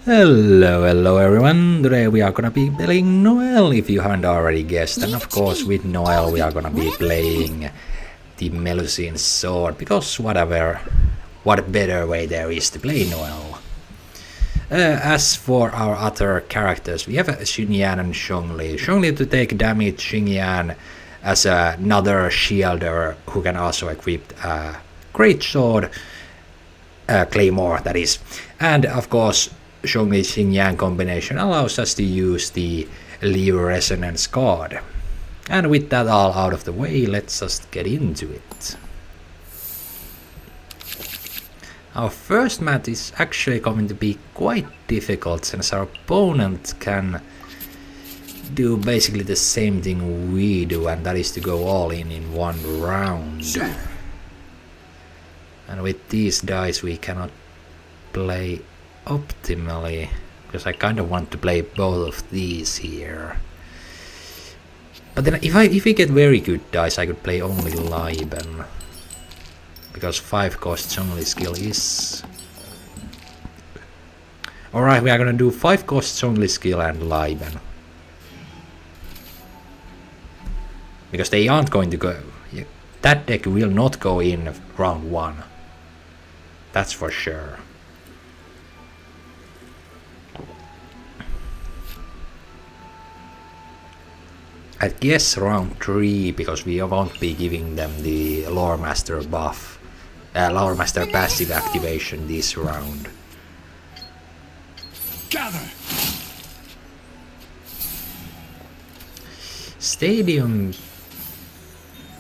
Hello everyone, today we are gonna be playing Noelle if you haven't already guessed, and of course with Noelle we are gonna be playing the Melusine sword, because what better way there is to play Noelle. As for our other characters, we have Xingyan and Zhongli. Zhongli to take damage, Xingyan as another shielder who can also equip a great sword, claymore that is, and of course Zhongli Xingyan combination allows us to use the Liu Resonance card. And with that all out of the way, let's just get into it. Our first match is actually going to be quite difficult, since our opponent can do basically the same thing we do, and that is to go all in one round. And with these dice we cannot play optimally, because I kind of want to play both of these here. But then if we get very good dice, I could play only Liben, because 5 costs only skill is... Alright, we are gonna do 5 costs only skill and Liben, because they aren't going to go... That deck will not go in round 1, that's for sure. I guess round 3, because we won't be giving them the Lore Master buff, Lore Master passive activation this round. Gather. Stadium,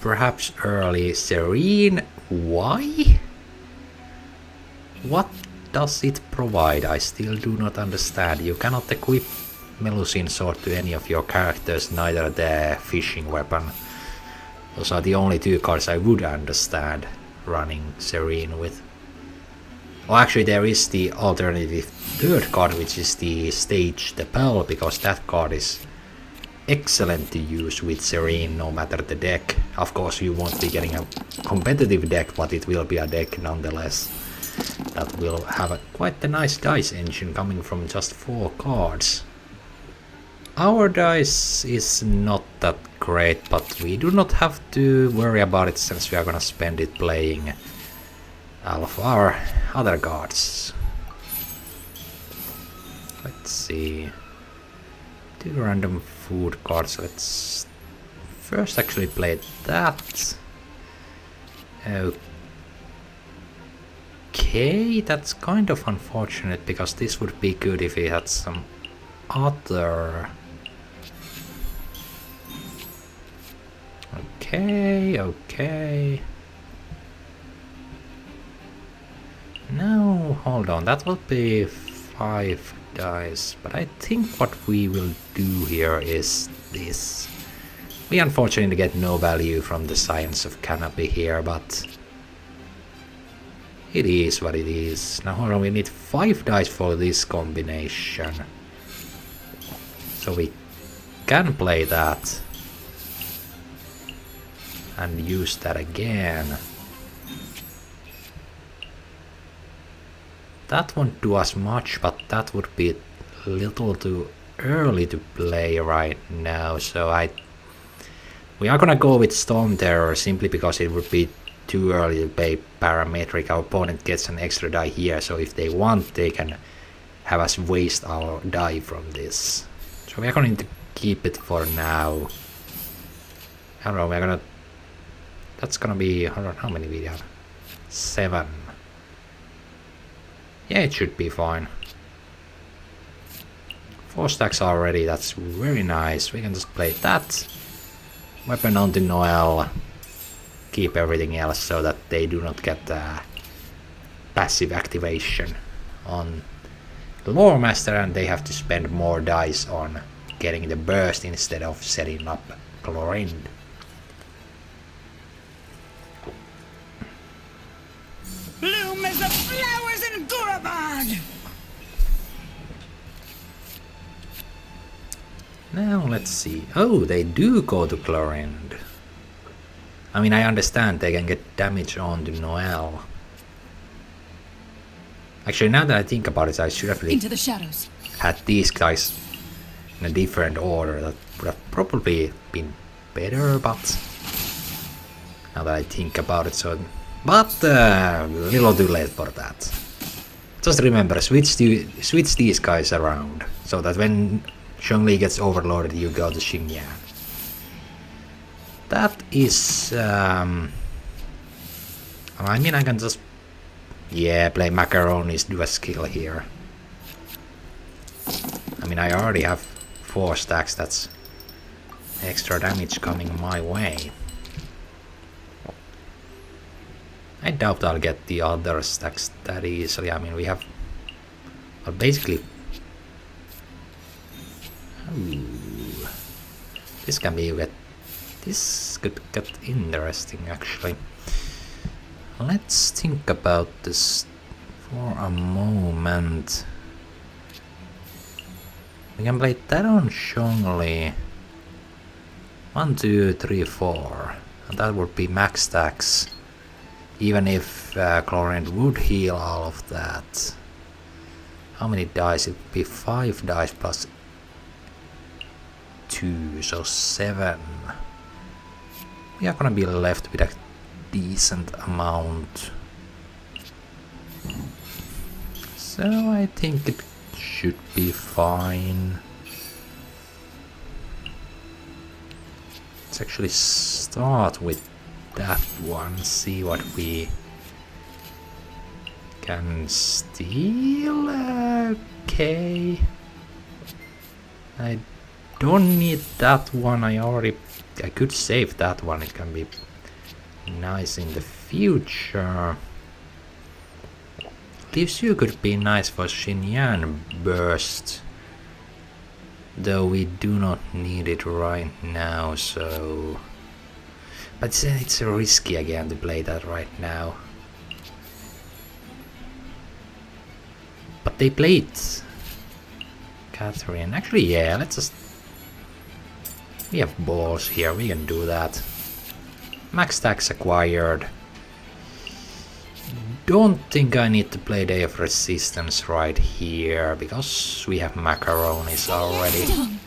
perhaps early. Serene, why? What does it provide? I still do not understand. You cannot equip Melusine sword to any of your characters, neither the fishing weapon. Those are the only 2 cards I would understand running Serene with. Well, actually there is the alternative 3rd card, which is the Stage the Bell, because that card is excellent to use with Serene no matter the deck. Of course you won't be getting a competitive deck, but it will be a deck nonetheless that will have quite a nice dice engine coming from just 4 cards. Our dice is not that great, but we do not have to worry about it, since we are gonna spend it playing all of our other cards. Let's see. 2 random food cards. Let's first actually play that. Okay, that's kind of unfortunate, because this would be good if we had some other... Okay. Now, hold on, that will be 5 dice, but I think what we will do here is this. We unfortunately get no value from the Science of Canopy here, but it is what it is. Now hold on, we need 5 dice for this combination, so we can play that and use that again. That won't do us much, but that would be a little too early to play right now, so we are gonna go with Storm Terror, simply because it would be too early to play Parametric. Our opponent gets an extra die here, so if they want, they can have us waste our die from this. So we are going to keep it for now. I don't know, we're gonna... That's gonna be... How many we have? 7. Yeah, it should be fine. 4 stacks already, that's very nice. We can just play that. Weapon onto Noelle. Keep everything else so that they do not get passive activation on the Lore Master, and they have to spend more dice on getting the burst instead of setting up Chlorinde. Bloom as the flowers in Gurabad! Now let's see. Oh, they do go to Chlorinde. I mean, I understand they can get damage on to Noelle. Actually, now that I think about it, I should have Into the shadows. had these guys in a different order. That would have probably been better, but now that I think about it, so... But a little too late for that. Just remember, switch these guys around, so that when Zhongli gets overloaded, you go to Xinyan. That is... I mean, I can just... Yeah, play macaronis, do a skill here. I mean, I already have 4 stacks, that's extra damage coming my way. I doubt I'll get the other stacks that easily. I mean, we have... Well, basically... Ooh. This can be... This could get interesting, actually. Let's think about this for a moment. We can play that on Zhongli. 1, 2, 3, 4. And that would be max stacks. Even if Chlorine would heal all of that. How many dice? It would be 5 dice plus 2, so 7. We are gonna be left with a decent amount. So I think it should be fine. Let's actually start with that one, see what we can steal. Okay, I don't need that one. I could save that one. It can be nice in the future. Leaves you could be nice for Xinyan burst, though we do not need it right now, so... But it's risky again to play that right now. But they played Catherine. Actually, yeah, let's just... We have balls here, we can do that. Max stacks acquired. Don't think I need to play Day of Resistance right here, because we have macaronis already.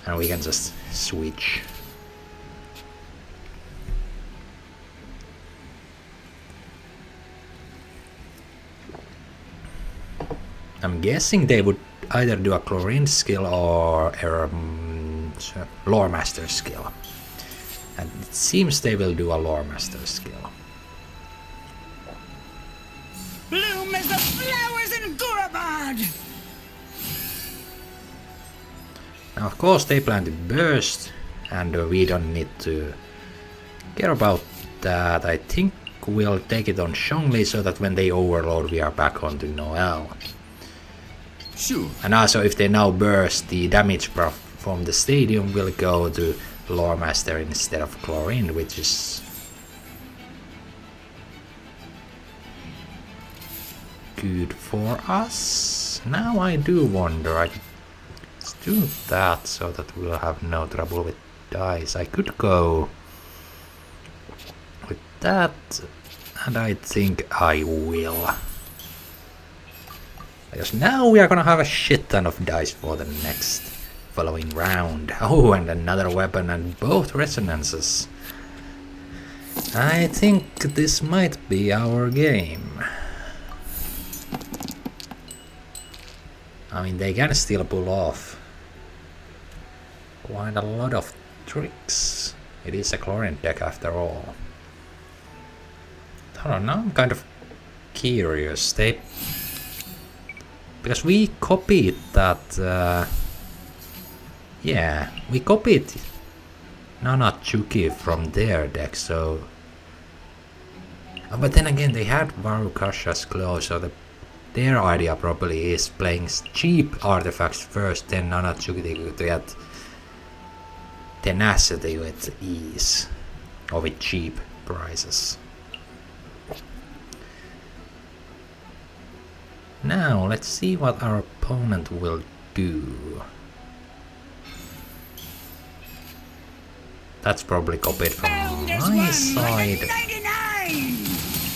And we can just switch. I'm guessing they would either do a Chlorine skill or a Lore Master skill. And it seems they will do a Lore Master skill. Bloom as the flowers in Gurabad! Now, of course, they plan to burst, and we don't need to care about that. I think we'll take it on Zhongli so that when they overload, we are back onto Noelle. Sure. And also, if they now burst, the damage buff from the stadium will go to Lore Master instead of Chlorine, which is good for us. Now I do wonder, let's do that so that we'll have no trouble with dice. I could go with that, and I think I will. Because now we are gonna have a shit ton of dice for the next following round. Oh, and another weapon and both resonances. I think this might be our game. I mean, they can still pull off quite a lot of tricks. It is a Chlorine deck after all. I don't know, I'm kind of curious. Because we copied that... yeah, we copied Nanachuki from their deck, so... but then again, they had Varukasha's Glow, so their idea probably is playing cheap artifacts first, then Nanachuki to get Tenacity with ease, or with cheap prices. Now, let's see what our opponent will do. That's probably copied from my side.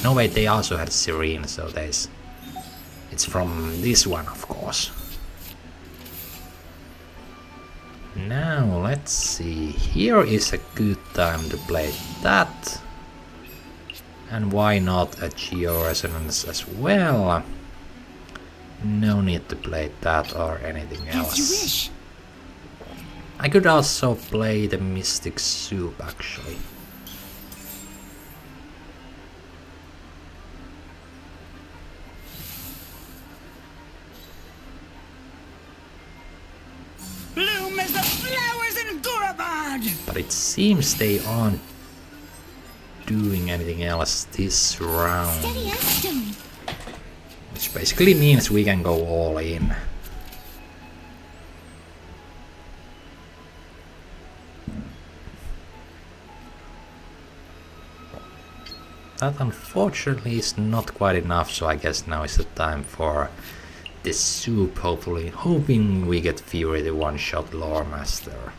No wait, they also had Serene, so there's It's from this one, of course. Now let's see. Here is a good time to play that. And why not a Geo-Resonance as well? No need to play that or anything else. As you wish. I could also play the Mystic Soup actually. Bloom as the flowers in Gurabad. But it seems they aren't doing anything else this round. Steady as stone. Which basically means we can go all in. That unfortunately is not quite enough, so I guess now is the time for the soup, hopefully. Hoping we get Fury the one-shot Lore Master.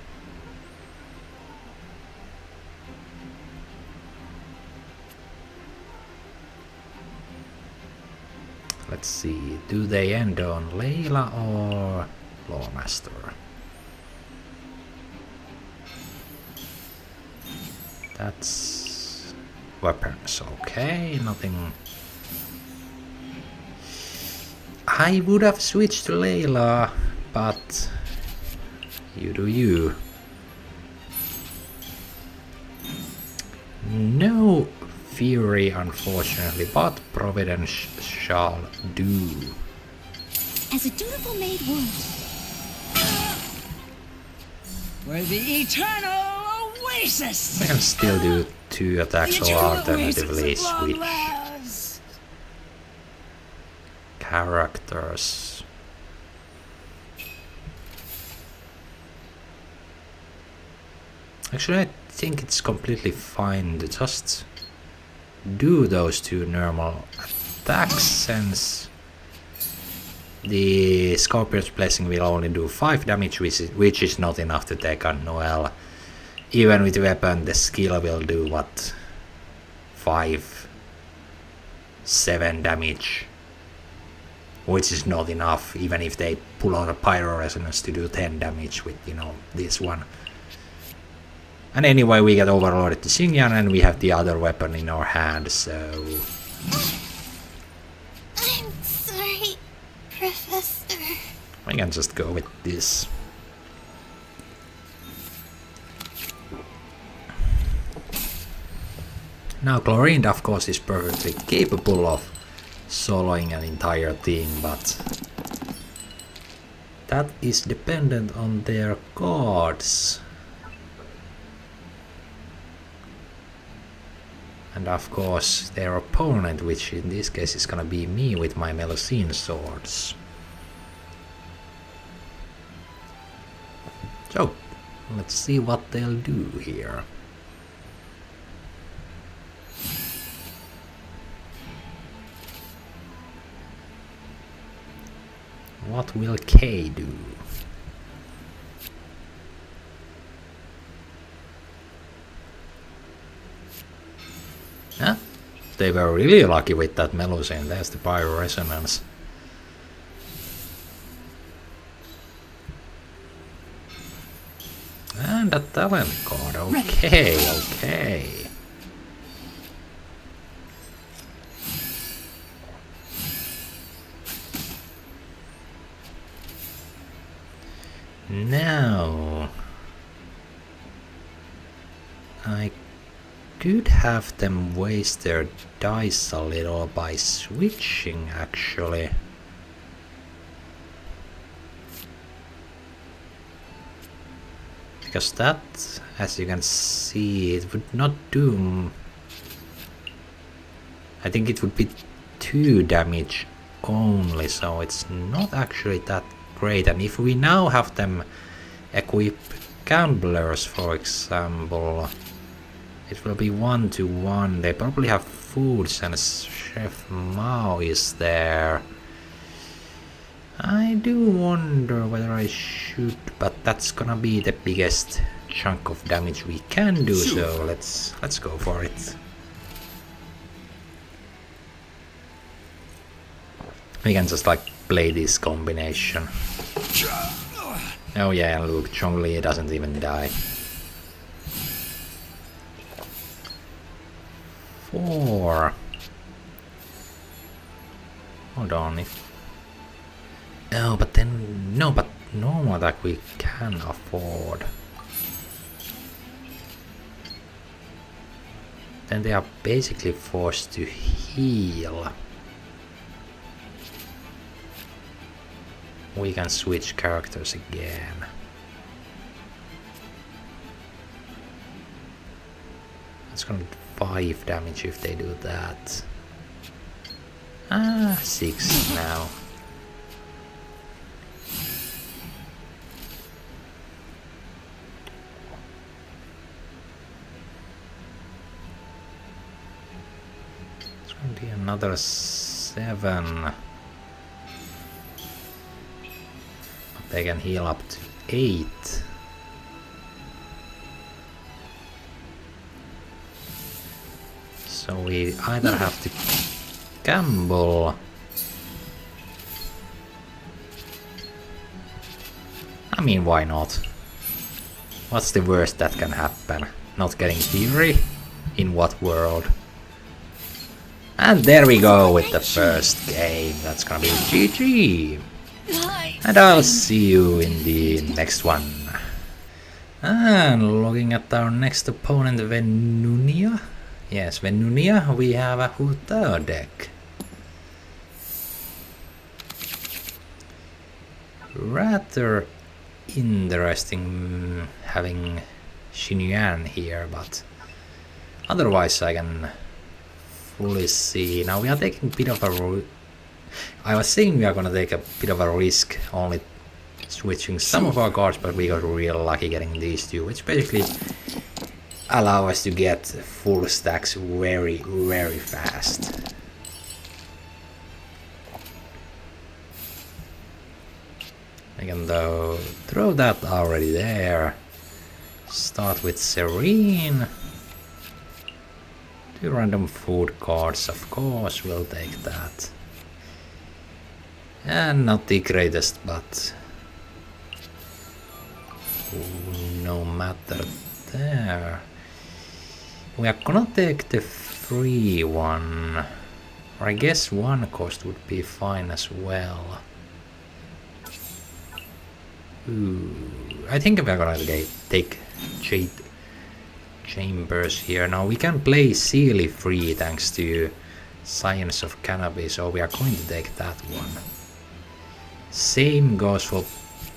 Let's see, do they end on Layla or Lore Master? That's weapons, okay, nothing. I would have switched to Layla, but you do you. No Fury, unfortunately, but Providence shall do. As a dutiful maid would. For the eternal oasis. We can still do 2 attacks or alternatively switch characters. Actually, I think it's completely fine to just do those 2 normal attacks, since the Scorpion's Blessing will only do 5 damage, which is not enough to take on Noelle. Even with the weapon, the skill will do what? 5, 7 damage. Which is not enough, even if they pull out a Pyro Resonance to do 10 damage with, you know, this one. And anyway, we get overloaded to Xingyan and we have the other weapon in our hand, so... I'm sorry, Professor. We can just go with this. Now Chlorine, of course, is perfectly capable of soloing an entire team, but that is dependent on their cards. And of course their opponent, which in this case is gonna be me with my Melusine swords. So, let's see what they'll do here. What will K do? Huh? They were really lucky with that Melusine. There's the Pyro Resonance. And a talent card. Okay, okay. Now I could have them waste their dice a little by switching, actually. Because that, as you can see, it would not do... I think it would be 2 damage only, so it's not actually that great. And if we now have them equip Gamblers, for example, it will be 1-to-1. They probably have foods and Chef Mao is there. I do wonder whether I should, but that's gonna be the biggest chunk of damage we can do, so let's go for it. We can just like play this combination. Oh yeah, look, Zhongli doesn't even die. 4. Hold on, if... Oh, but then... No, but normal attack we can afford. Then they are basically forced to heal. We can switch characters again. It's gonna be 5 damage if they do that. 6 now. It's gonna be another 7. They can heal up to 8. So we either have to gamble. I mean, why not? What's the worst that can happen? Not getting Fury? In what world? And there we go with the first game. That's gonna be GG. And I'll see you in the next one. And looking at our next opponent, Venunia. Yes, Venunia, we have a Huta deck. Rather interesting having Xinyuan here, but otherwise I can fully see. Now we are taking a bit of a... I was saying we are gonna take a bit of a risk only switching some of our cards, but we got real lucky getting these two, which basically allow us to get full stacks very, very fast. I can though throw that already there. Start with Serene. 2 random food cards, of course, we'll take that. And not the greatest, but no matter there. We are gonna take the free one. Or I guess 1 cost would be fine as well. Ooh, I think we're gonna take Jade Chambers here. Now we can play Sealy free thanks to Science of Cannabis, so we are going to take that one. Same goes for...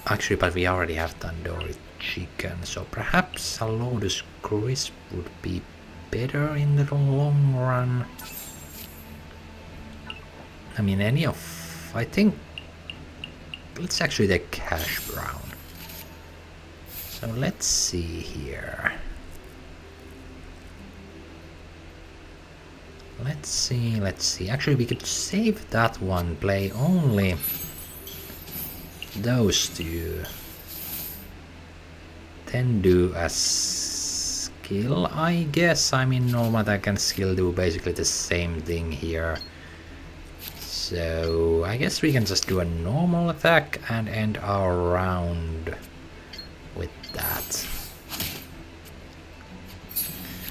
Actually, but we already have Tandoori Chicken, so perhaps a Lotus Crisp would be better in the long run. I mean, any of... I think... Let's actually take Hash Brown. So let's see here. Let's see. Actually, we could save that one, play only those two. Then do a skill, I guess. I mean, normal attack and skill do basically the same thing here. So I guess we can just do a normal attack and end our round with that.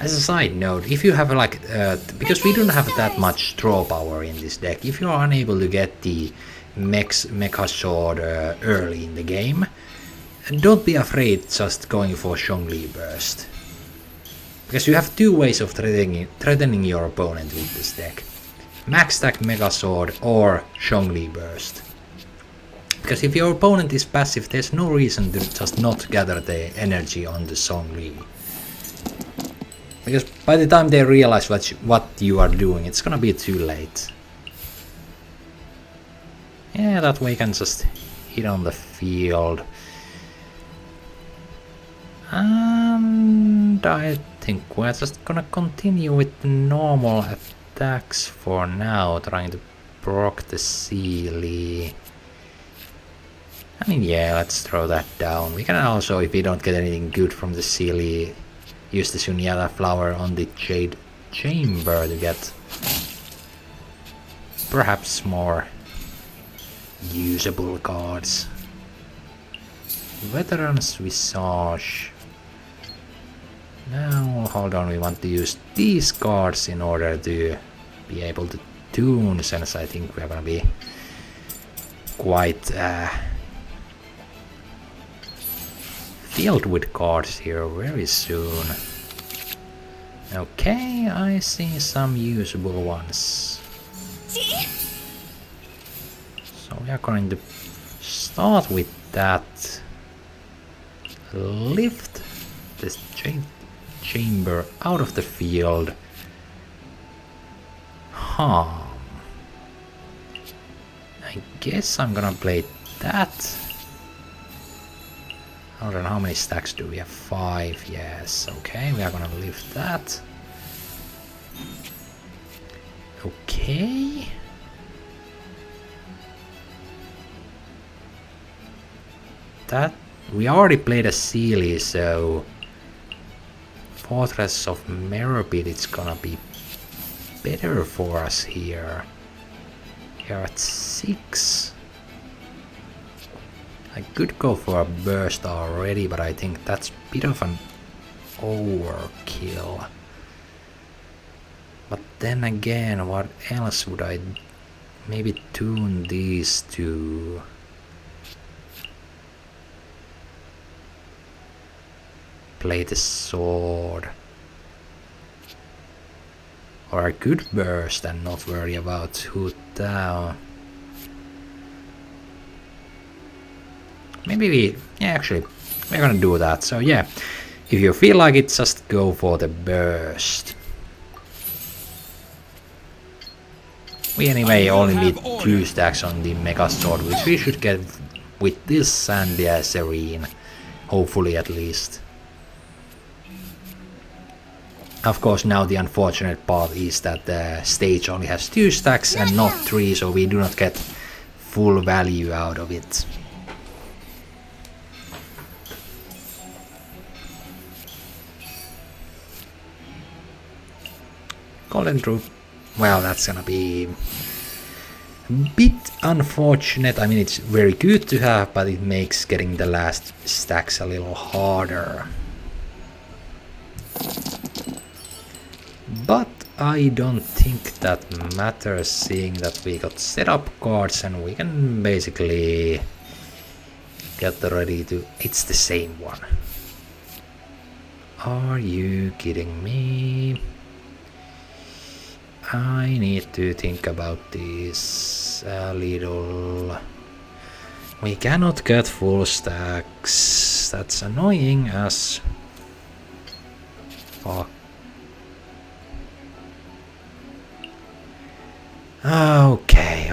As a side note, if you have like, because we don't have that much draw power in this deck, if you are unable to get the Mecha Sword early in the game, don't be afraid just going for Zhongli Burst. Because you have 2 ways of threatening your opponent with this deck. Max stack Mega Sword or Zhongli Burst. Because if your opponent is passive, there's no reason to just not gather the energy on the Zhongli. Because by the time they realize what you are doing, it's gonna be too late. Yeah, that way you can just hit on the field. And I think we're just gonna continue with the normal attacks for now, trying to proc the Sealy. I mean, yeah, let's throw that down. We can also, if we don't get anything good from the Sealy, use the Sunyata flower on the Jade Chamber to get perhaps more usable cards. Veteran's Visage. Now, hold on, we want to use these cards in order to be able to tune, since I think we're gonna be quite filled with cards here very soon. Okay, I see some usable ones. So we are going to start with that. Lift this chamber out of the field. I guess I'm gonna play that. I don't know how many stacks do we have? 5, yes. Okay, we are gonna lift that. Okay. That we already played a Sealy, so Fortress of Merrowpit, it's gonna be better for us here. We are at 6. I could go for a burst already, but I think that's a bit of an overkill. But then again, what else would I maybe tune these to? Play the sword. Or I could burst and not worry about Hoot down. Maybe actually, we're gonna do that. So yeah, if you feel like it, just go for the burst. We anyway only need 2 stacks on the Mega Sword, which we should get with this and the Serene. Hopefully at least. Of course, now the unfortunate part is that the stage only has 2 stacks and not 3, so we do not get full value out of it. Golden Troop, well, that's gonna be a bit unfortunate. I mean, it's very good to have, but it makes getting the last stacks a little harder. But I don't think that matters, seeing that we got setup cards and we can basically get ready to... It's the same one. Are you kidding me? I need to think about this a little. We cannot get full stacks. That's annoying as fuck. Okay.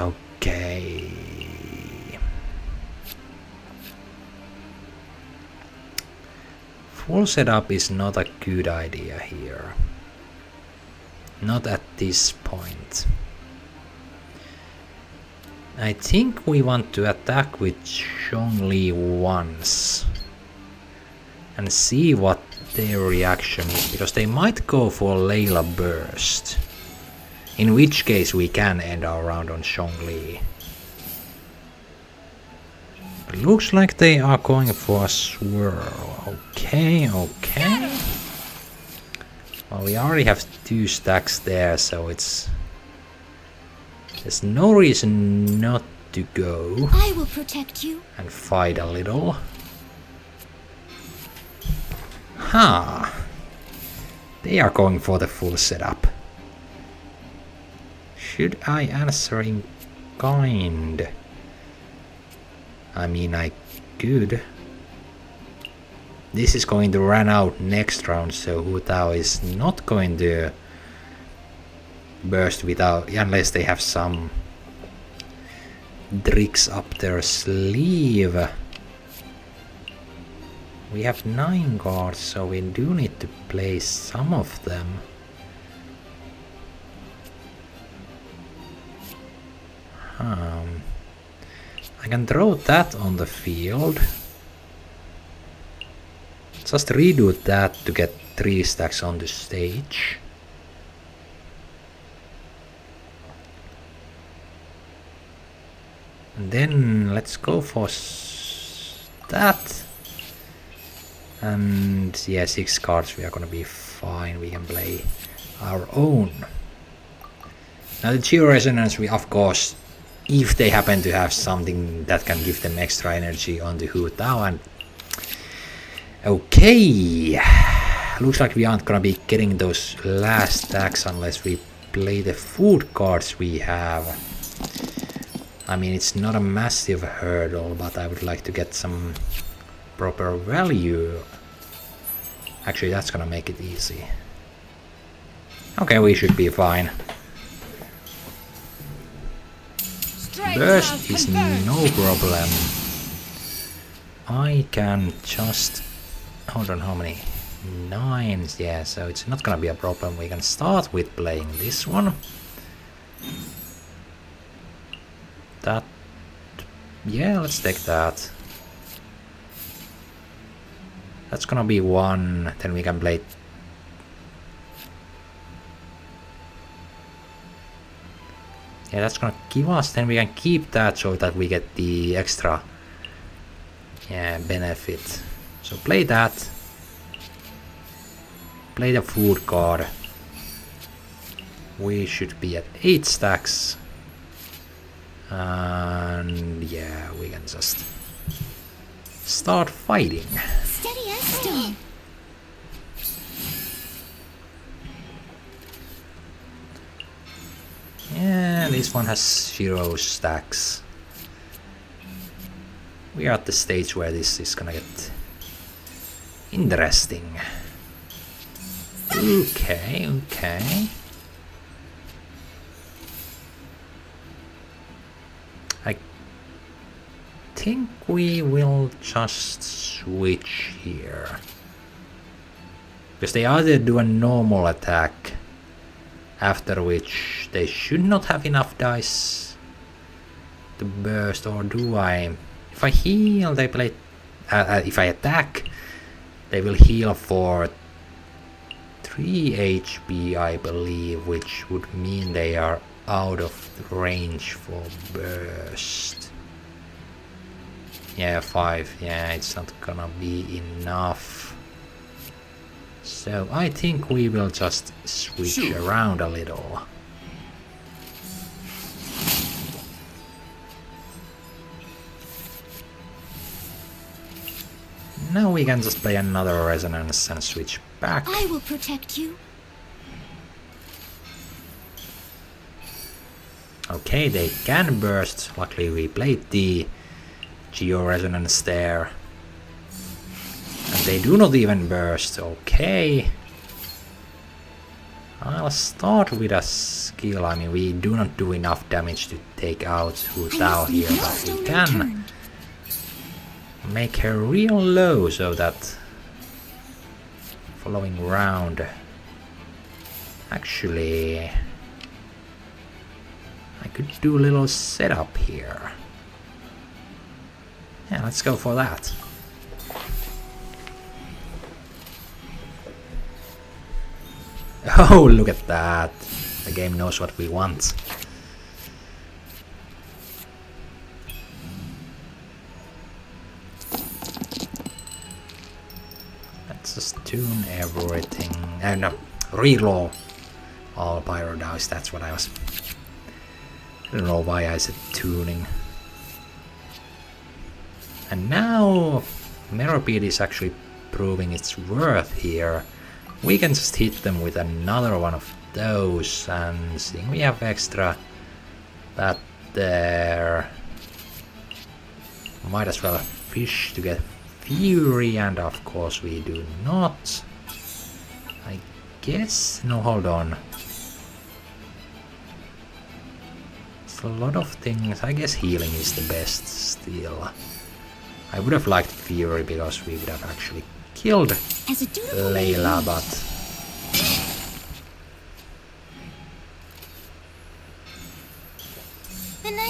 Full setup is not a good idea here. Not at this point. I think we want to attack with Zhongli once and see what their reaction is, because they might go for Layla Burst, in which case we can end our round on Zhongli. But looks like they are going for a swirl. Okay. Well, we already have 2 stacks there, so there's no reason not to go. I will protect you. And fight a little. They are going for the full setup. Should I answer in kind? I mean, I could. This is going to run out next round, so Hu Tao is not going to burst without, unless they have some tricks up their sleeve. We have 9 cards, so we do need to play some of them. I can throw that on the field. Just redo that to get 3 stacks on the stage. And then let's go for that. And yeah, 6 cards, we are gonna be fine. We can play our own. Now the Geo Resonance, we of course, if they happen to have something that can give them extra energy on the Hu Tao, and okay, looks like we aren't gonna be getting those last stacks unless we play the food cards we have. I mean, it's not a massive hurdle, but I would like to get some proper value. Actually, that's gonna make it easy. Okay, we should be fine. Burst is no problem. I can just... Hold on, how many? 9, yeah, so it's not gonna be a problem. We can start with playing this one. That... Yeah, let's take that. That's gonna be 1, then we can play... Yeah, that's gonna give us, then we can keep that so that we get the extra benefit. So play that. Play the food card. We should be at 8 stacks. And yeah, we can just start fighting. Steady as stone. Yeah, this one has 0 stacks. We are at the stage where this is gonna get interesting. Okay, okay. I think we will just switch here. Because they either do a normal attack, after which they should not have enough dice to burst, or do I? If I heal, they play... if I attack, they will heal for 3 HP, I believe, which would mean they are out of range for burst. Yeah, 5. Yeah, it's not gonna be enough. So I think we will just switch around a little. Now we can just play another resonance and switch back. I will protect you. Okay, they can burst. Luckily we played the Geo Resonance there. And they do not even burst. Okay. I'll start with a skill. I mean, we do not do enough damage to take out Hu Tao here, but we can make her real low so that following round... Actually, I could do a little setup here. Yeah, let's go for that. Oh, look at that. The game knows what we want. Let's just tune everything. No, reroll all pyro dice. That's what I was... I don't know why I said tuning. And now Meropede is actually proving its worth here. We can just hit them with another one of those, and seeing we have extra that there, might as well fish to get Fury, and of course we do not. I guess... no, hold on. It's a lot of things. I guess healing is the best still. I would have liked Fury because we would have actually killed Layla, but...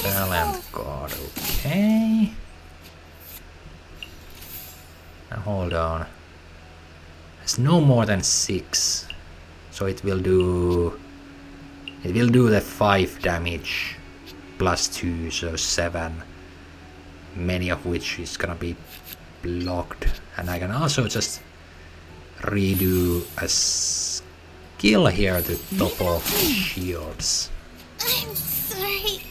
Talent God, okay. Now hold on. It's no more than 6. So it will do... It will do the 5 damage plus 2, so 7. many of which is gonna be blocked. And I can also just redo a skill here to top off shields. I'm sorry,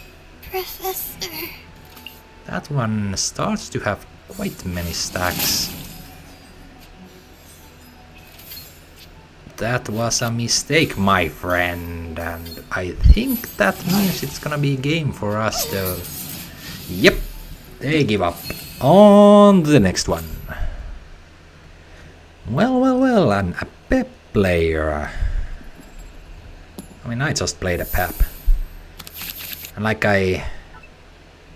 Professor. That one starts to have quite many stacks. That was a mistake, my friend, and I think that means it's gonna be a game for us though. Yep, they give up. On to the next one. Well, and a Pep player. I mean, I just played a Pep. And like I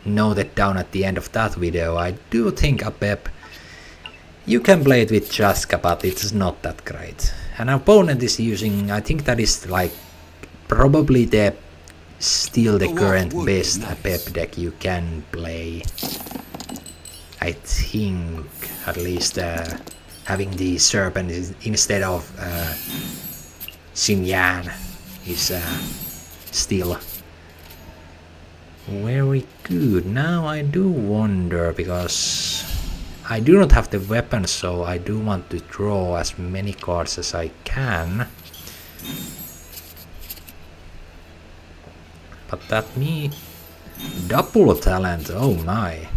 noted down at the end of that video, I do think a Pep, you can play it with Jaska, but it's not that great. An opponent is using, I think that is like probably still the current best Pep deck you can play. I think at least having the Serpent instead of Xinyan is still very good. Now I do wonder, because I do not have the weapon, so I do want to draw as many cards as I can. But that me double talent, oh my.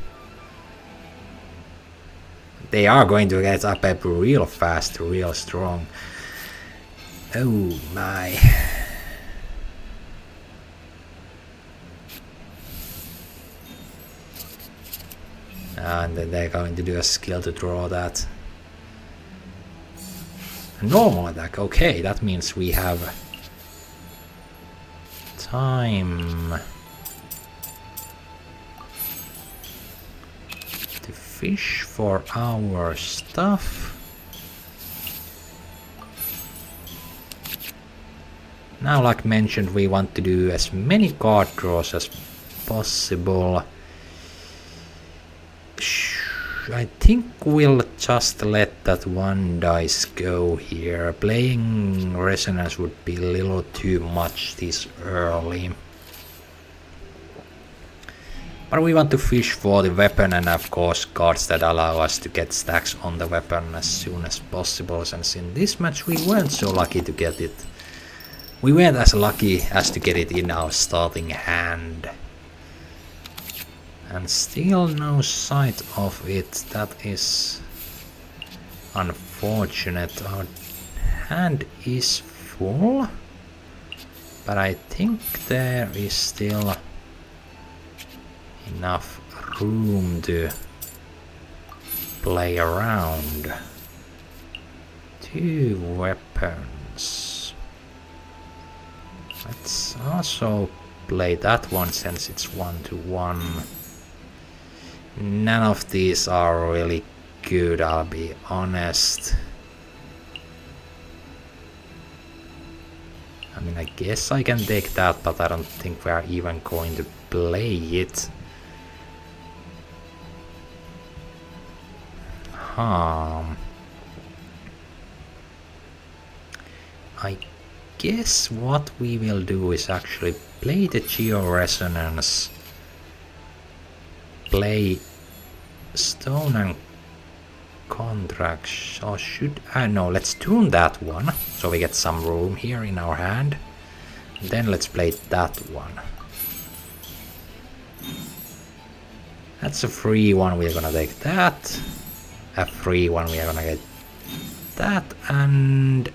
They are going to get up real fast, real strong. Oh my. And then they're going to do a skill to draw that. A normal attack, okay, that means we have time to fish for our stuff. Now, like mentioned, we want to do as many card draws as possible. I think we'll just let that one dice go here. Playing Resonance would be a little too much this early. But we want to fish for the weapon, and of course cards that allow us to get stacks on the weapon as soon as possible, since in this match we weren't so lucky to get it. We weren't as lucky as to get it in our starting hand. And still no sight of it. That is unfortunate. Our hand is full, but I think there is still enough room to play around. 2 weapons. Let's also play that one since it's 1-1. None of these are really good, I'll be honest. I mean, I guess I can take that, but I don't think we are even going to play it. I guess what we will do is actually play the Geo Resonance, play Stone and Contracts, or should I no, let's tune that one so we get some room here in our hand. Then let's play that one. That's a free one, we're gonna take that. A free one, we are gonna get that, and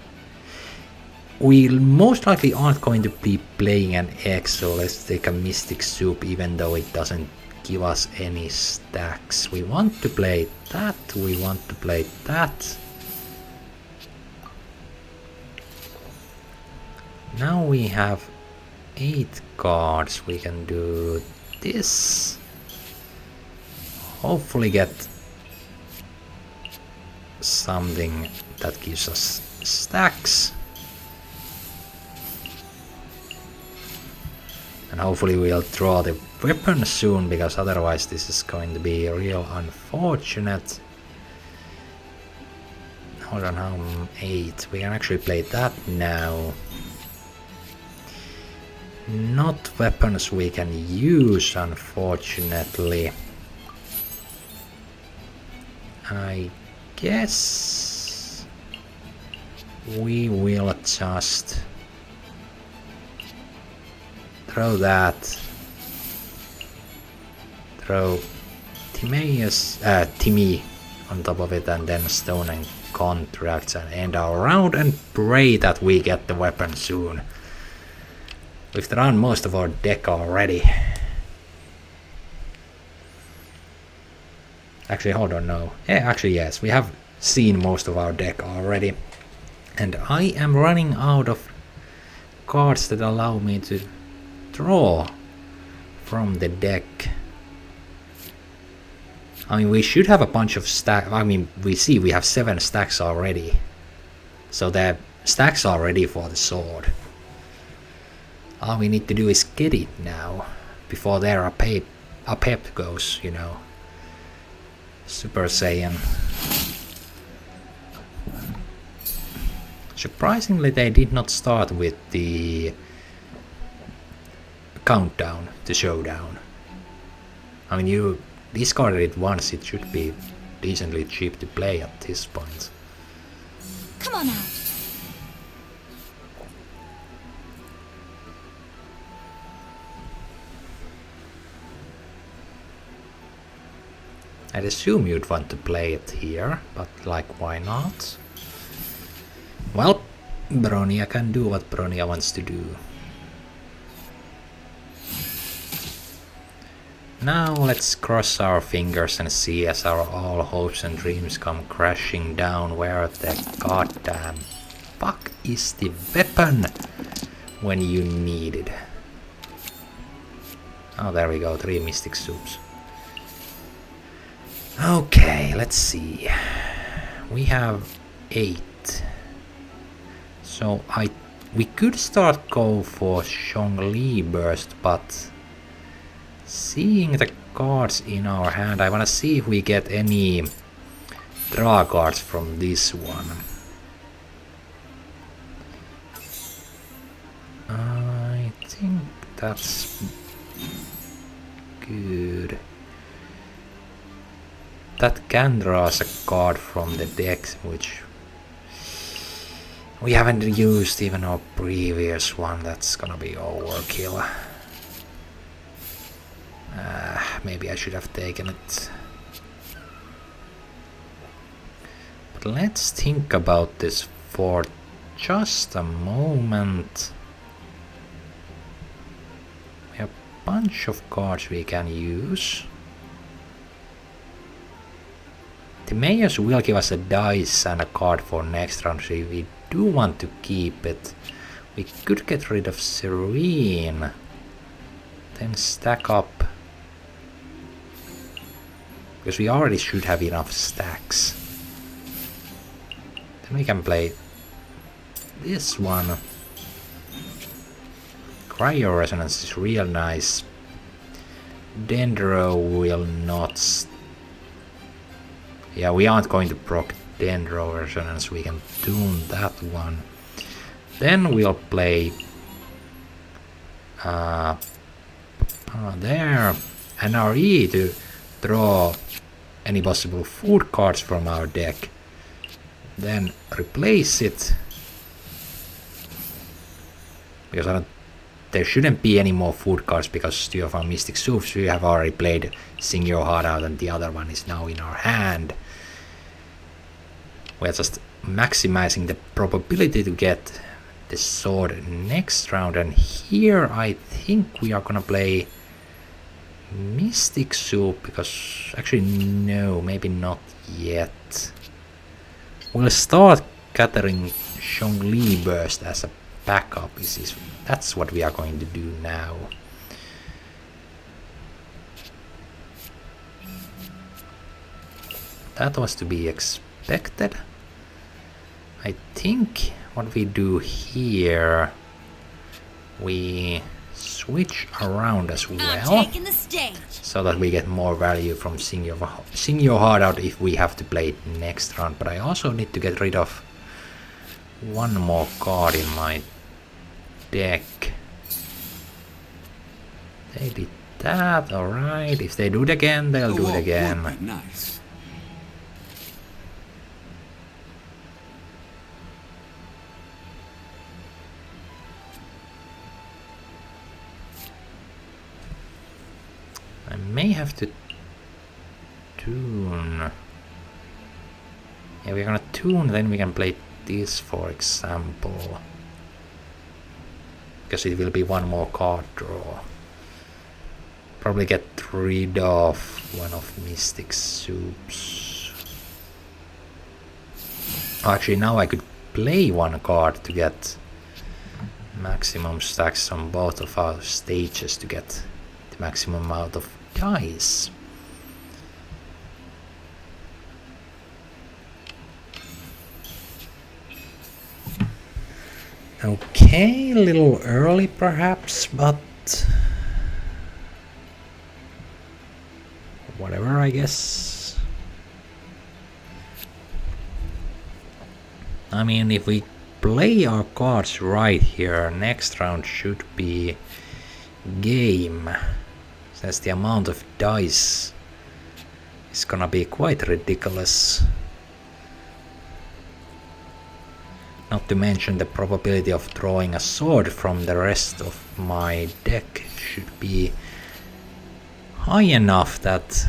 we most likely aren't going to be playing an X, so let's take a Mystic Soup, even though it doesn't give us any stacks. We want to play that, we want to play that. Now we have 8 cards, we can do this. Hopefully get something that gives us stacks. And hopefully we'll draw the weapon soon, because otherwise this is going to be real unfortunate. Hold on, how 8? We can actually play that now. Not weapons we can use, unfortunately. I guess we will just throw that. Throw Timmy on top of it, and then stone and contracts, and end our round and pray that we get the weapon soon. We've drawn most of our deck already. Actually, hold on, no. Yeah, actually, yes, we have seen most of our deck already. And I am running out of cards that allow me to draw from the deck. I mean, we should have a bunch of stacks. I mean, we have 7 stacks already. So the stacks are ready for the sword. All we need to do is get it now. Before there a pep goes, you know. Super Saiyan. Surprisingly, they did not start with the countdown to showdown. I mean, you discarded it once, it should be decently cheap to play at this point. Come on out. I'd assume you'd want to play it here, but like, why not? Well, Bronia can do what Bronia wants to do. Now let's cross our fingers and see as our all hopes and dreams come crashing down where the goddamn fuck is the weapon when you need it. Oh, there we go, 3 Mystic Soups. Okay, let's see. We have 8. So we could start go for Zhongli Burst, but seeing the cards in our hand, I wanna see if we get any draw cards from this one. I think that's good. That can draw us a card from the deck, which we haven't used even our previous one. That's gonna be overkill. Maybe I should have taken it. But let's think about this for just a moment. We have a bunch of cards we can use. Timaeus will give us a dice and a card for next round, so if we do want to keep it, we could get rid of Serene. Then stack up. Because we already should have enough stacks. Then we can play this one. Cryo Resonance is real nice. Dendro will not. Yeah, we aren't going to proc Dendro Resonance, we can tune that one. Then we'll play there NRE to draw any possible food cards from our deck. Then replace it. Because there shouldn't be any more food cards, because 2 of our Mystic Soups we have already played Sing Your Heart Out, and the other one is now in our hand. We're just maximizing the probability to get the sword next round, and here I think we are gonna play Mystic Soup, because actually no, maybe not yet. We'll start gathering Zhongli Burst as a backup. That's what we are going to do now. That was to be expected. I think what we do here, we switch around as well, so that we get more value from Sing Your Heart Out if we have to play it next round. But I also need to get rid of one more card in my deck. They did that, alright. If they do it again, they'll do it again. Nice. may have to tune. Yeah, we're gonna tune, then we can play this, for example. Because it will be one more card draw. Probably get rid of one of Mystic Soups. Oh, actually, now I could play one card to get maximum stacks on both of our stages to get the maximum amount of dice. Okay, a little early perhaps, but whatever, I guess. I mean, if we play our cards right here, next round should be game. Since the amount of dice is gonna be quite ridiculous. Not to mention the probability of drawing a sword from the rest of my deck should be high enough that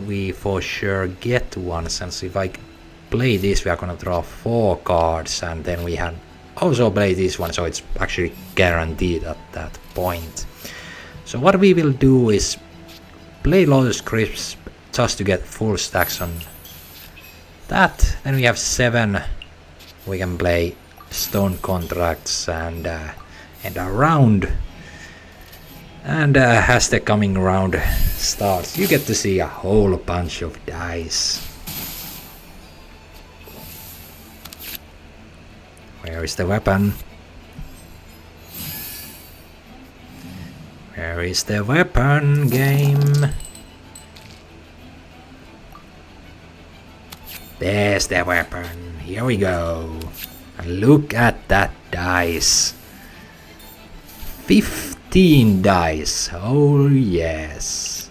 we for sure get one, since if I play this we are gonna draw 4 cards and then we had also play this one, so it's actually guaranteed at that point. So what we will do is play Lotus Crisp just to get full stacks on that. Then we have 7. We can play Stone Contracts and end our round. And as the coming round starts, you get to see a whole bunch of dice. Where is the weapon? Where is the weapon, game? There's the weapon. Here we go. And look at that dice. 15 dice. Oh yes.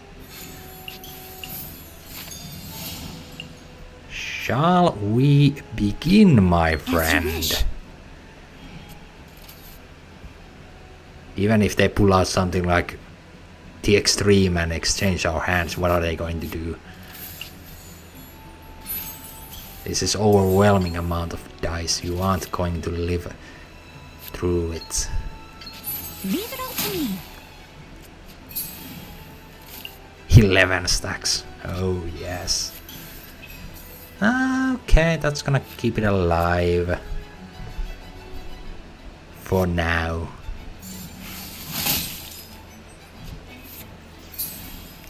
Shall we begin, my friend? Even if they pull out something like the Extreme and exchange our hands, what are they going to do? This is overwhelming amount of dice. You aren't going to live through it. Leave it all to me. 11 stacks. Oh yes. Okay, that's gonna keep it alive. For now.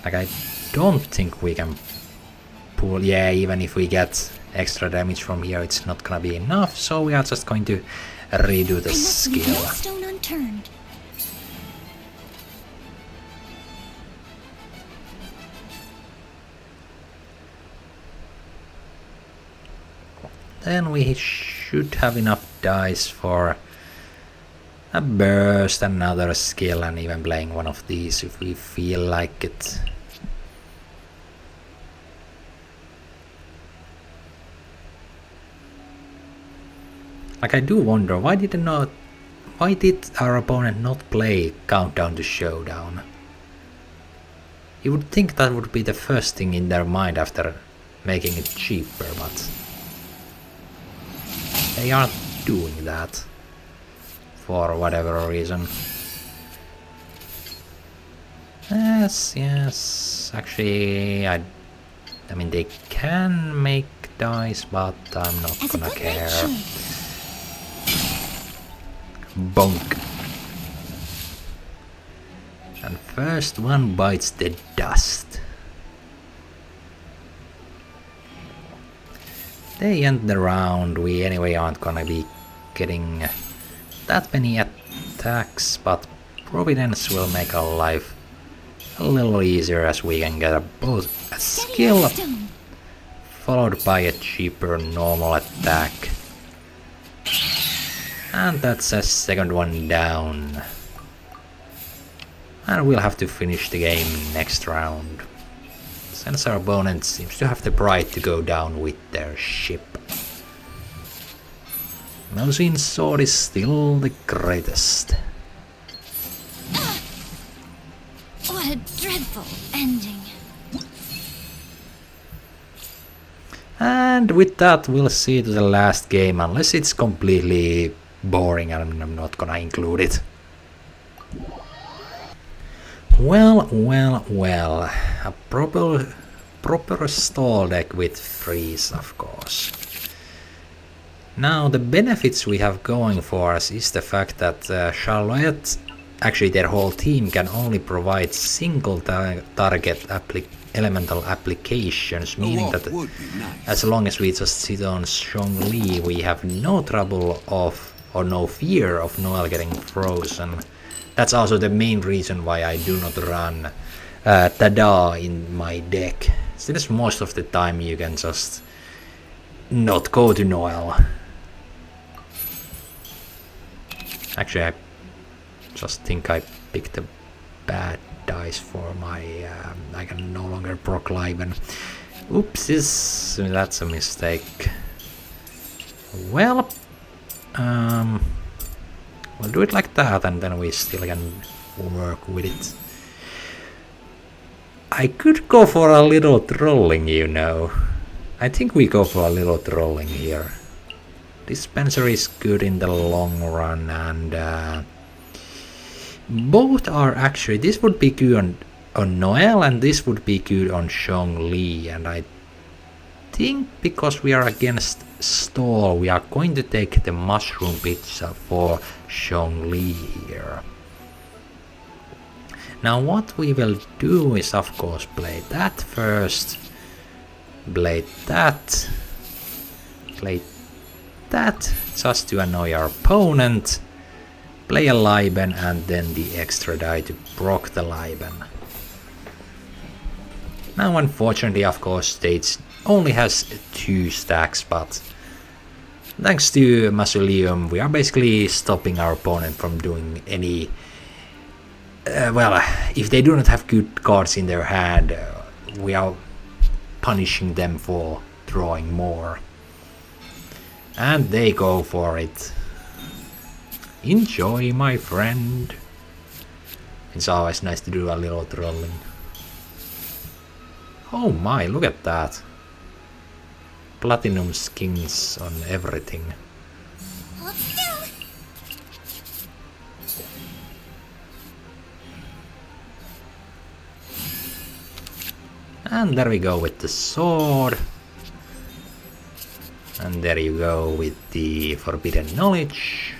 Like, I don't think we can pull. Yeah, even if we get extra damage from here, it's not gonna be enough, so we are just going to redo the skill. No stone unturned. Then we should have enough dice for a burst, another skill, and even playing one of these if we feel like it. Like, I do wonder, why did our opponent not play Countdown to Showdown? You would think that would be the first thing in their mind after making it cheaper, but they aren't doing that for whatever reason. Yes, actually, I mean, they can make dice, but I'm not gonna care. Bonk. And first one bites the dust. They end the round. We anyway aren't gonna be getting that many attacks, but Providence will make our life a little easier as we can get both a skill followed by a cheaper normal attack. And that's a second one down. And we'll have to finish the game next round, since our opponent seems to have the pride to go down with their ship. Melusine Sword is still the greatest. What a painful ending. And with that, we'll see to the last game, unless it's completely boring and I'm not gonna include it. Well, a proper stall deck with freeze, of course. Now, the benefits we have going for us is the fact that Charlotte, actually their whole team, can only provide single target elemental applications, meaning that as long as we just sit on Zhongli, we have no trouble of, or no fear of Noelle getting frozen. That's also the main reason why I do not run Tada in my deck, since most of the time you can just not go to Noelle. Actually, I just think I picked a bad dice for my... I can no longer proc Liven. Oopsies, that's a mistake. Well, we'll do it like that and then we still can work with it. I could go for a little trolling, you know. I think we go for a little trolling here. Dispenser is good in the long run, and both are actually, this would be good on Noelle and this would be good on Zhongli, and I think because we are against stall, we are going to take the mushroom pizza for Zhongli here. Now what we will do is of course play that first, play that, play that, just to annoy our opponent, play a Liben and then the extra die to proc the Liben. Now unfortunately, of course, stage only has 2 stacks, but thanks to Mausoleum we are basically stopping our opponent from doing any... well, if they do not have good cards in their hand, we are punishing them for drawing more. And they go for it. Enjoy, my friend. It's always nice to do a little trolling. Oh my, look at that. Platinum skins on everything. Hold still. And there we go with the sword. And there you go with the forbidden knowledge.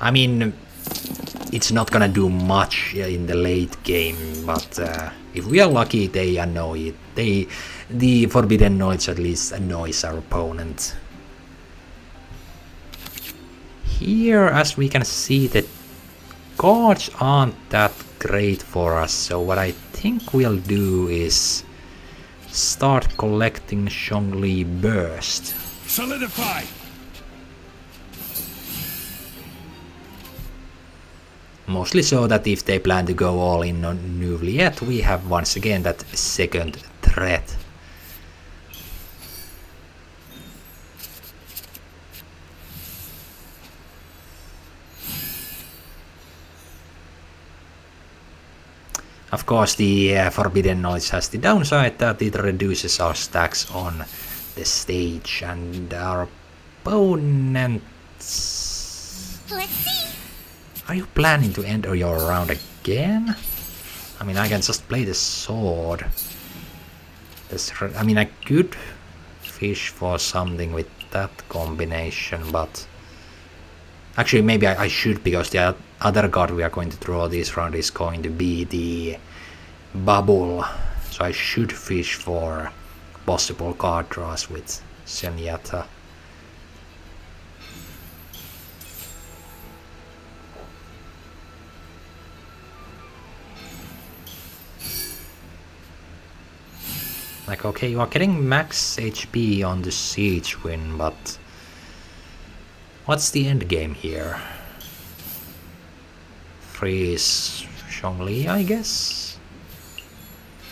I mean, it's not gonna do much in the late game, but if we are lucky, they annoy it. The forbidden knowledge at least annoys our opponent. Here, as we can see, the cards aren't that great for us, so what I think we'll do is start collecting Zhongli Burst. Solidify! Mostly so that if they plan to go all in on Nouveliette, we have once again that second threat. Of course, the Forbidden Knowledge has the downside that it reduces our stacks on the stage, and our opponents... Let's see. Are you planning to end your round again? I mean, I can just play the sword. I mean, I could fish for something with that combination, but... Actually, maybe I should, because the other card we are going to draw this round is going to be the bubble. So I should fish for possible card draws with Zenyatta. Like, okay, you are getting max HP on the siege win, but what's the end game here? Freeze Zhongli, I guess?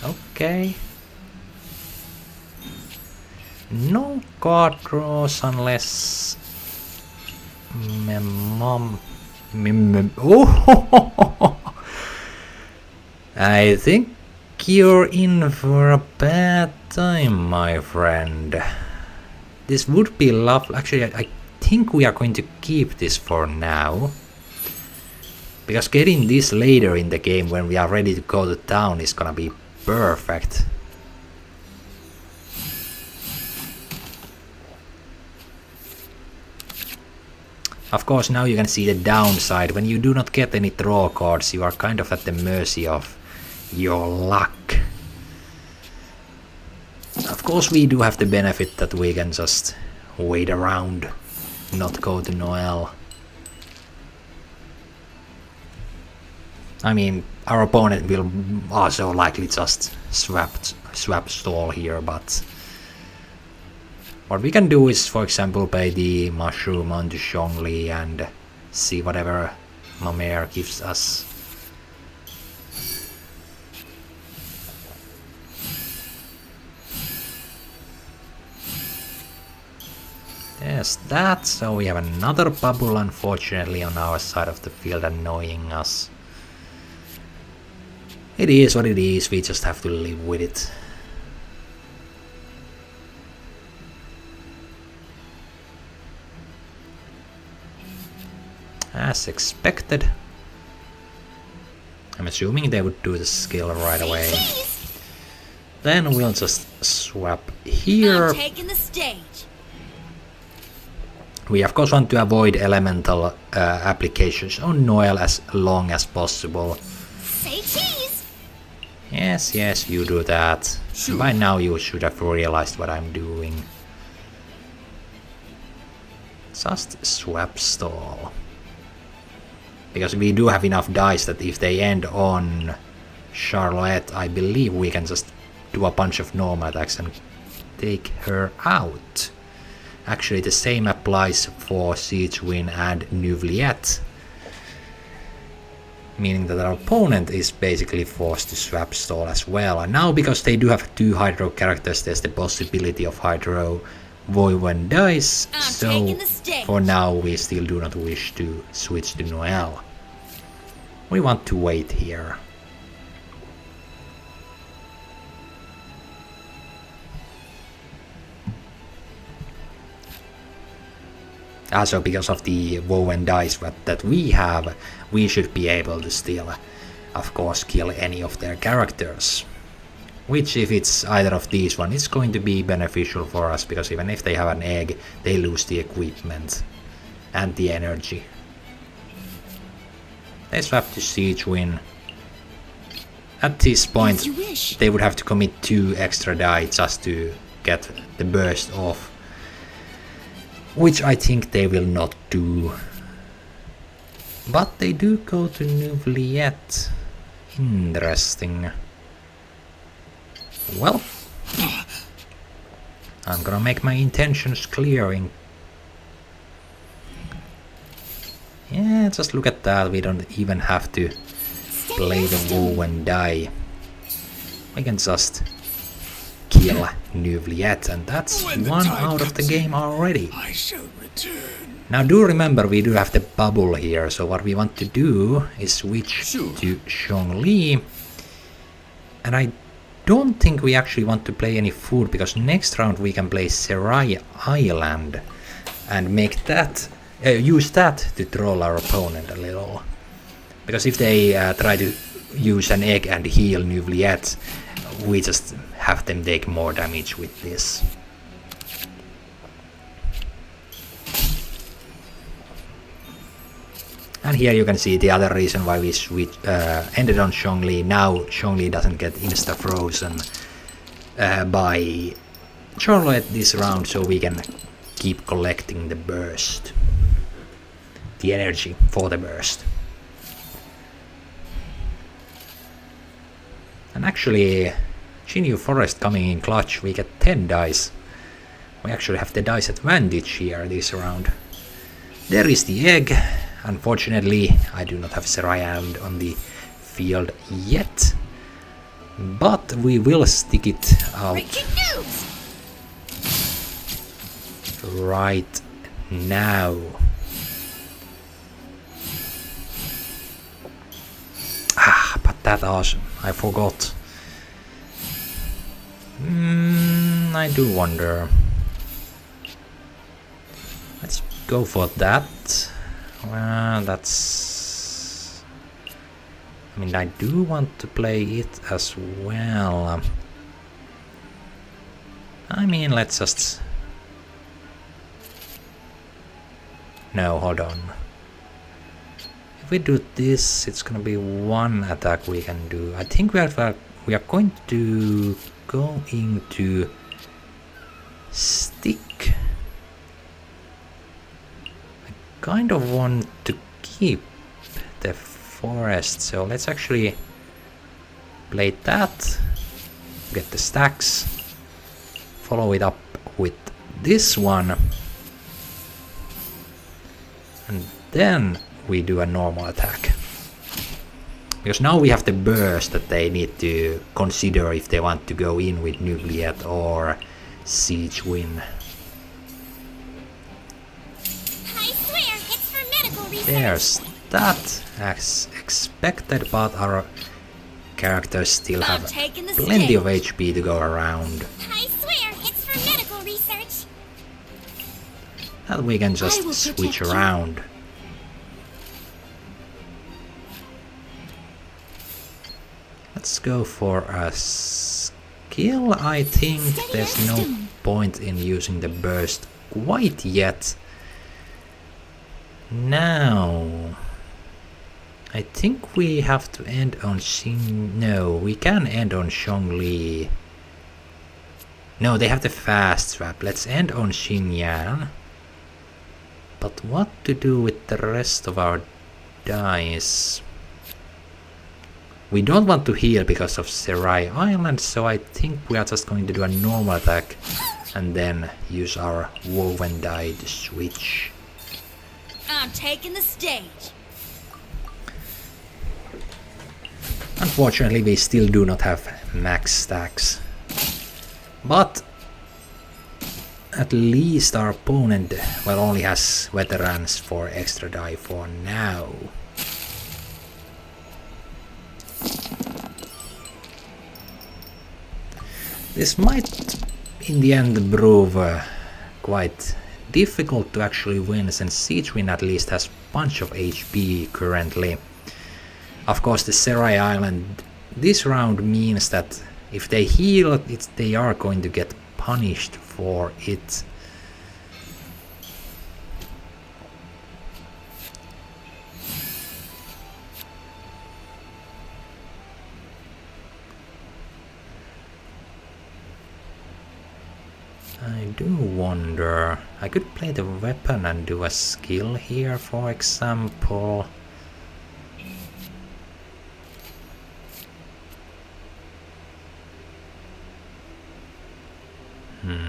Okay. No card draws unless... Oh! I think you're in for a bad time, my friend. This would be lovely. Actually, I think we are going to keep this for now. Because getting this later in the game when we are ready to go to town is gonna be perfect. Of course, now you can see the downside. When you do not get any draw cards, you are kind of at the mercy of your luck. Of course, we do have the benefit that we can just wait around, not go to Noelle. I mean, our opponent will also likely just swap stall here, but what we can do is, for example, pay the mushroom onto Zhongli and see whatever Mamere gives us. Yes, that. So we have another bubble, unfortunately, on our side of the field, annoying us. It is what it is, we just have to live with it. As expected. I'm assuming they would do the skill right away. Then we'll just swap here. I'm taking the stage. We of course want to avoid elemental applications on Noelle as long as possible. Say cheese. Yes, yes, you do that. Sure. By now you should have realized what I'm doing. Just swap stall. Because we do have enough dice that if they end on Charlotte, I believe we can just do a bunch of normal attacks and take her out. Actually, the same applies for Siegewin and Neuvliette. Meaning that our opponent is basically forced to swap stall as well. And now, because they do have two Hydro characters, there's the possibility of Hydro Voivod dice. So for now, we still do not wish to switch to Noelle. We want to wait here. Also, because of the Voivod dice that we have, we should be able to still, of course, kill any of their characters. Which, if it's either of these one, it's going to be beneficial for us, because even if they have an egg, they lose the equipment and the energy. They swap to Siegewin. At this point, they would have to commit 2 extra die just to get the burst off. Which I think they will not do. But they do go to Neuvliette. Interesting. Well, I'm gonna make my intentions clear. Yeah, just look at that. We don't even have to play the woe and die. We can just kill Neuvliette, and that's one out of the game already. I shall return. Now do remember, we do have the bubble here, so what we want to do is switch Sure. to Zhongli. And I don't think we actually want to play any food, because next round we can play Serai Island and make that use that to troll our opponent a little. Because if they try to use an egg and heal Neuvliette, we just have them take more damage with this. And here you can see the other reason why we ended on Zhongli. Now Zhongli doesn't get insta-frozen by Charlotte this round, so we can keep collecting the burst. The energy for the burst. And actually, Jinyu Forest coming in clutch, we get 10 dice. We actually have the dice advantage here this round. There is the egg. Unfortunately, I do not have Serai Island on the field yet. But we will stick it out right now. But that I forgot. I do wonder. Let's go for that. That's... I mean, I do want to play it as well. I mean, let's just... No, hold on. If we do this, it's gonna be one attack we can do. I think we are going to go into stick. I kind of want to keep the forest, so let's actually play that, get the stacks, follow it up with this one, and then we do a normal attack. Because now we have the burst that they need to consider if they want to go in with Nucleate or Siege Win. I swear, it's for medical research. There's that, as expected, but our characters still have plenty of HP to go around. I swear, it's for medical research. That we can just switch around. Let's go for a skill. I think there's no point in using the burst quite yet. Now, I think we have to end on Xin... No, we can end on Zhongli. No, they have the fast trap. Let's end on Xinyan. But what to do with the rest of our dice? We don't want to heal because of Serai Island, so I think we are just going to do a normal attack and then use our Woven Die to switch. I'm taking the stage. Unfortunately, we still do not have max stacks. But at least our opponent, well, only has veterans for extra die for now. This might in the end prove quite difficult to actually win, since Siege Win at least has a bunch of HP currently. Of course, the Serai Island this round means that if they heal, they are going to get punished for it. I do wonder, I could play the weapon and do a skill here, for example.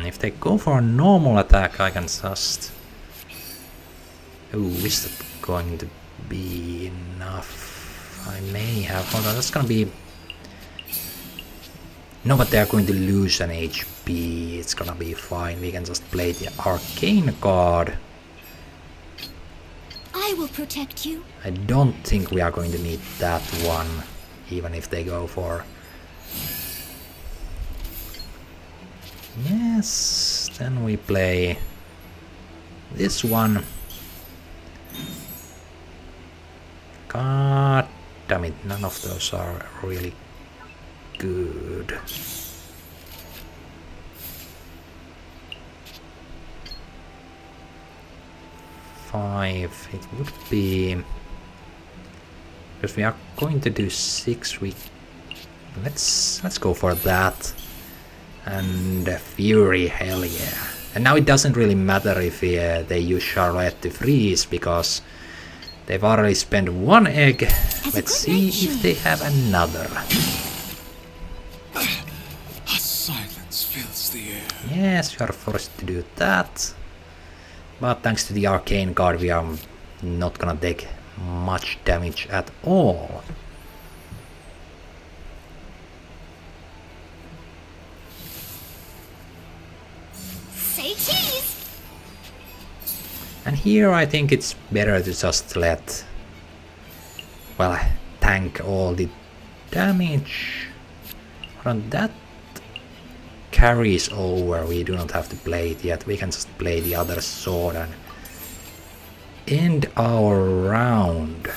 If they go for a normal attack, I can just... Oh, is that going to be enough? I may have... Hold on, that's gonna be... No, but they are going to lose an HP. It's gonna be fine. We can just play the Arcane card. I will protect you. I don't think we are going to need that one, even if they go for... Yes, then we play this one. God damn it, none of those are really good. Five, it would be... Because we are going to do 6, let's go for that. And Fury, hell yeah. And now it doesn't really matter if they use Charlotte to freeze, because they've already spent 1 egg. Let's see if they have another. A silence fills the air. Yes, we are forced to do that. But thanks to the Arcane card, we are not gonna take much damage at all. And here I think it's better to just let, well, tank all the damage. But that carries over, we do not have to play it yet, we can just play the other sword and end our round.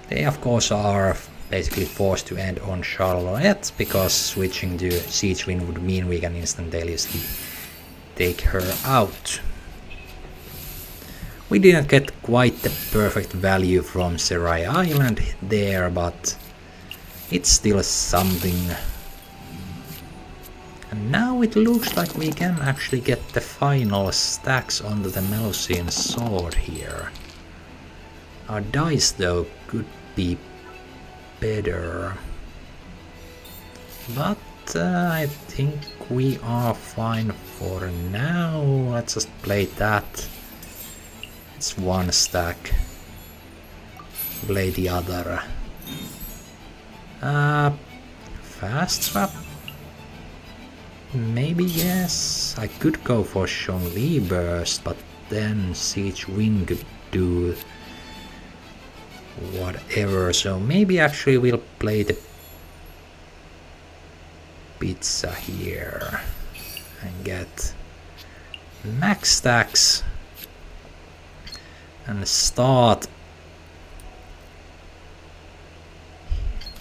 They of course are basically forced to end on Charlotte because switching to Siege Wind would mean we can instantaneously take her out. We didn't get quite the perfect value from Serai Island there, but it's still something. And now it looks like we can actually get the final stacks onto the Melusine sword here. Our dice though could be better, but I think we are fine for now. Let's just play that. It's one stack. Play the other. Fast swap? Maybe yes. I could go for Zhongli burst, but then Siege Wind could do whatever, so maybe actually we'll play the pizza here and get max stacks and start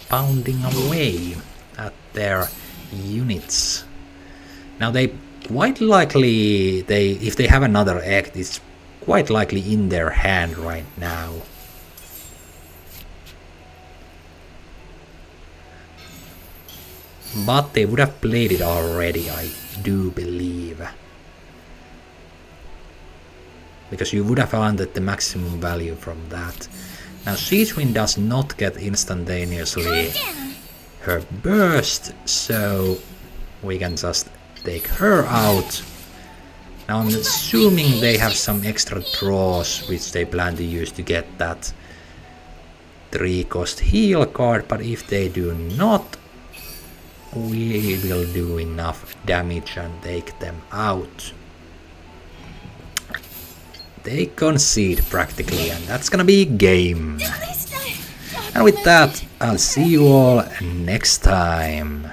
pounding away at their units. Now they quite likely, if they have another act, it's quite likely in their hand right now. But they would have played it already, I do believe. Because you would have landed the maximum value from that. Now Siege Wind does not get instantaneously her burst, so we can just take her out. Now I'm assuming they have some extra draws which they plan to use to get that 3-cost heal card, but if they do not, we will do enough damage and take them out. They concede practically, and that's gonna be game. And with that, I'll see you all next time.